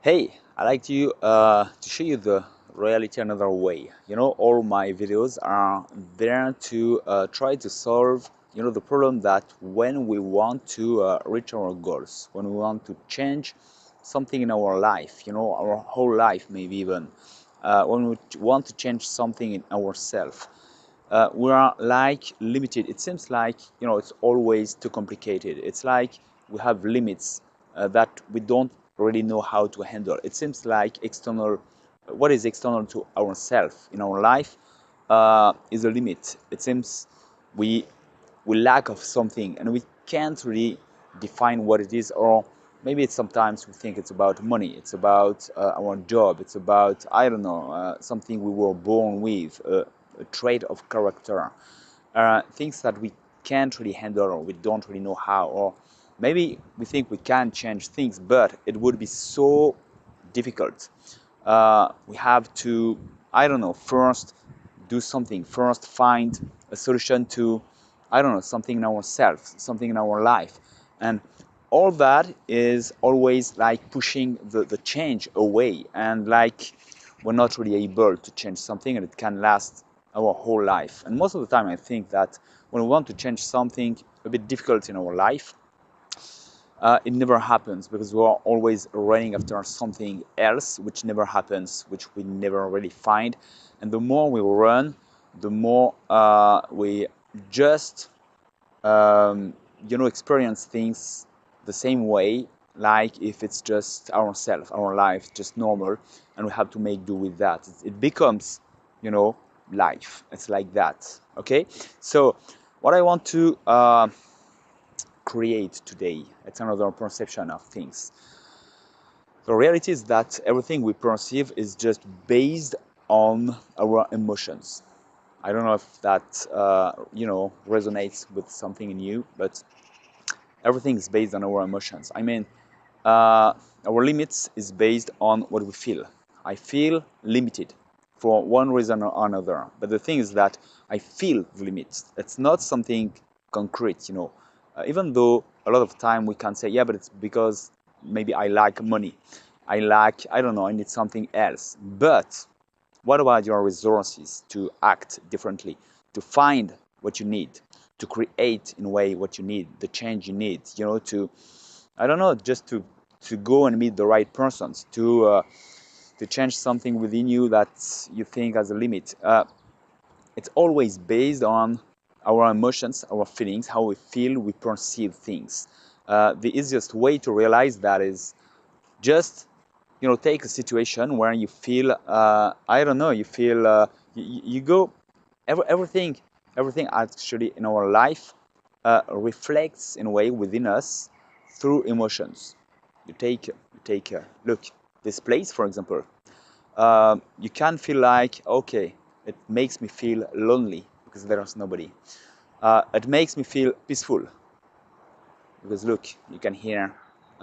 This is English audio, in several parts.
Hey, I like to show you the reality another way. All my videos are there to try to solve, the problem that when we want to reach our goals, when we want to change something in our life, our whole life, maybe even, when we want to change something in ourselves, we are like limited. It seems like it's always too complicated. It's like we have limits that we don't really know how to handle. It seems like external, what is external to ourselves in our life is a limit. It seems we we lack of something and we can't really define what it is, or maybe it's sometimes we think it's about money, it's about our job, it's about, I don't know, something we were born with, a trait of character, things that we can't really handle or we don't really know how, or maybe we think we can change things but it would be so difficult. We have to, I don't know, first do something, first find a solution to, I don't know, something in ourselves, something in our life. And all that is always like pushing the change away, and like we're not really able to change something and it can last our whole life. And most of the time I think that when we want to change something a bit difficult in our life, it never happens because we are always running after something else, which never happens, which we never really find. And the more we run, the more we just, um, experience things the same way, like if it's just ourselves, our life, just normal, and we have to make do with that. It becomes, you know, life. It's like that. Okay. So, what I want to create today. It's another perception of things. The reality is that everything we perceive is just based on our emotions. I don't know if that resonates with something in you, but everything is based on our emotions. I mean, our limits is based on what we feel. I feel limited for one reason or another. But the thing is that I feel limits. It's not something concrete. Even though a lot of time we can say, yeah, but it's because maybe I lack money. I don't know, I need something else. But what about your resources to act differently, to find what you need, to create in a way what you need, the change you need, to, I don't know, just to go and meet the right persons, to change something within you that you think has a limit. It's always based on our emotions, our feelings, how we feel, we perceive things. The easiest way to realize that is just, take a situation where you feel, I don't know, you feel, you go, everything, everything actually in our life reflects in a way within us through emotions. You take look, this place, for example, you can feel like, okay, it makes me feel lonely because there is nobody. It makes me feel peaceful because look, you can hear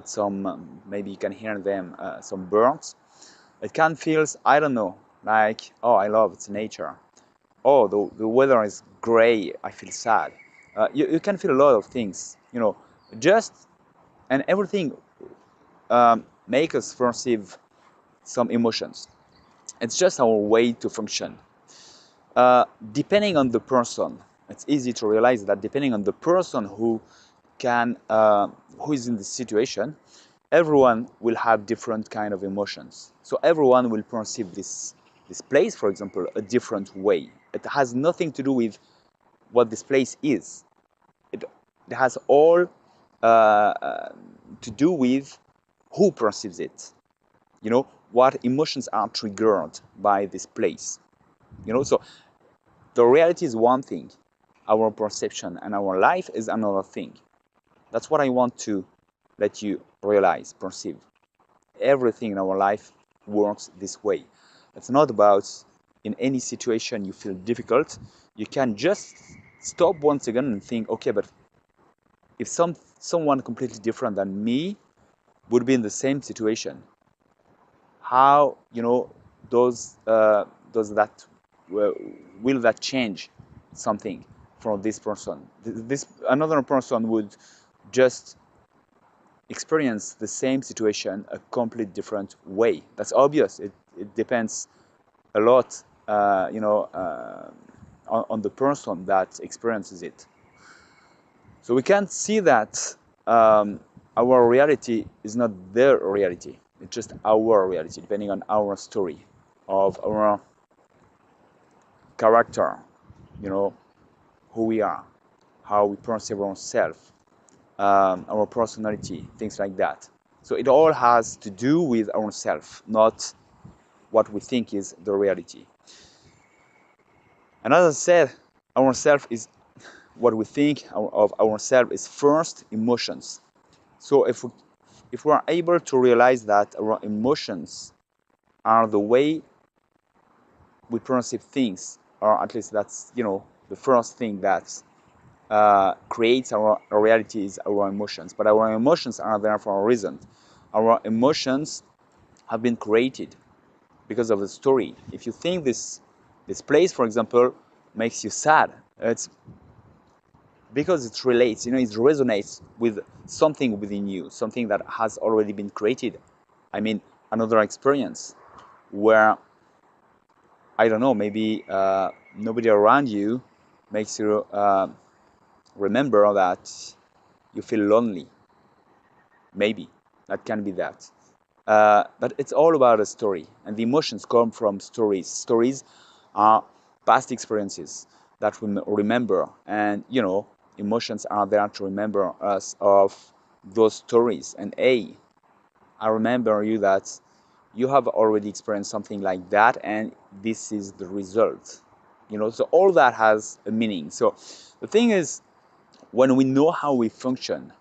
some, maybe you can hear them, some birds. It can feel, I don't know, like, oh, I love it's nature. Oh, the weather is gray, I feel sad. You can feel a lot of things, just, and everything make us perceive some emotions. It's just our way to function. Depending on the person, it's easy to realize that depending on the person who is in the situation, everyone will have different kind of emotions. So everyone will perceive this place, for example, a different way. It has nothing to do with what this place is. It has all to do with who perceives it. What emotions are triggered by this place. So the reality is one thing, our perception and our life is another thing. That's what I want to let you realize, perceive. Everything in our life works this way. It's not about in any situation you feel difficult, you can just stop once again and think, okay, but if someone completely different than me would be in the same situation, how does that will that change something from this person? This another person would just experience the same situation a complete different way. That's obvious. It depends a lot, on the person that experiences it. So we can see that our reality is not their reality. It's just our reality, depending on our story of our character, who we are, how we perceive ourselves, our personality, things like that. So it all has to do with ourselves, not what we think is the reality. And as I said, ourself is what we think of ourselves is first emotions. So if we are able to realize that our emotions are the way we perceive things, or at least that's the first thing that creates our reality is our emotions. But our emotions are there for a reason. Our emotions have been created because of the story. If you think this place, for example, makes you sad, it's because it relates, it resonates with something within you, something that has already been created. I mean, another experience where, I don't know, maybe nobody around you makes you remember that you feel lonely. Maybe that can be that. But it's all about a story, and the emotions come from stories. Stories are past experiences that we remember, and emotions are there to remember us of those stories. And hey, I remember you that you have already experienced something like that, and this is the result. So all that has a meaning. So the thing is, when we know how we function,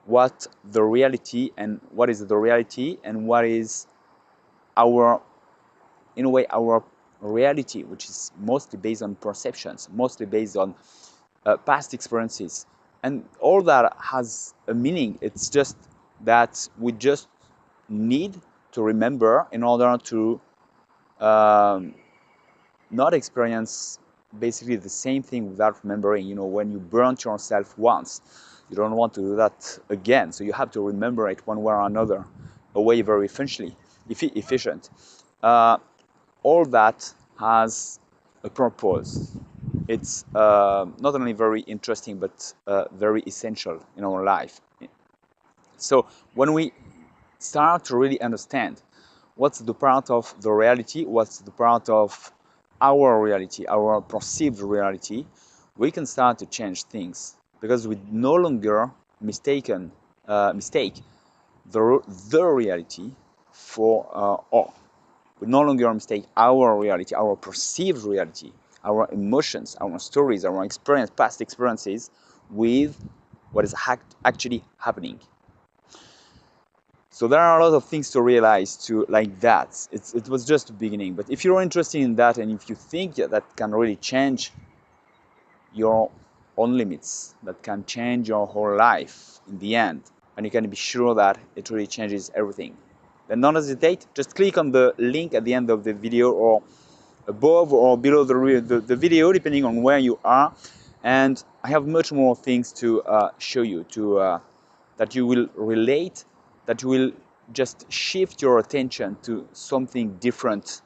what the reality and what is the reality and what is our, in a way, our reality, which is mostly based on perceptions, mostly based on past experiences, and all that has a meaning. It's just that we just need to remember in order to not experience basically the same thing without remembering. When you burnt yourself once, you don't want to do that again. So you have to remember it one way or another, a way very efficient. All that has a purpose. It's not only very interesting, but very essential in our life. So when we start to really understand what's the part of the reality, what's the part of our reality, our perceived reality, we can start to change things, because we no longer mistake the reality for all. We no longer mistake our reality, our perceived reality, our emotions, our stories, our past experiences with what is actually happening. So there are a lot of things to realize like that. It was just the beginning. But if you're interested in that, and if you think that can really change your own limits, that can change your whole life in the end, and you can be sure that it really changes everything, then don't hesitate. Just click on the link at the end of the video, or above or below the video, depending on where you are. And I have much more things to show you, that you will relate, that you will just shift your attention to something different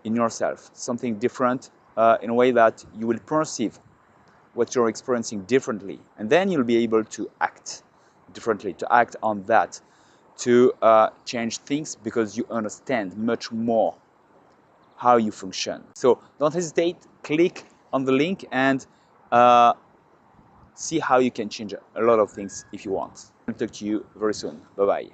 in yourself, something different in a way that you will perceive what you're experiencing differently. And then you'll be able to act differently, to act on that, to change things, because you understand much more how you function. So don't hesitate, click on the link and see how you can change a lot of things if you want. I'll talk to you very soon. Bye-bye.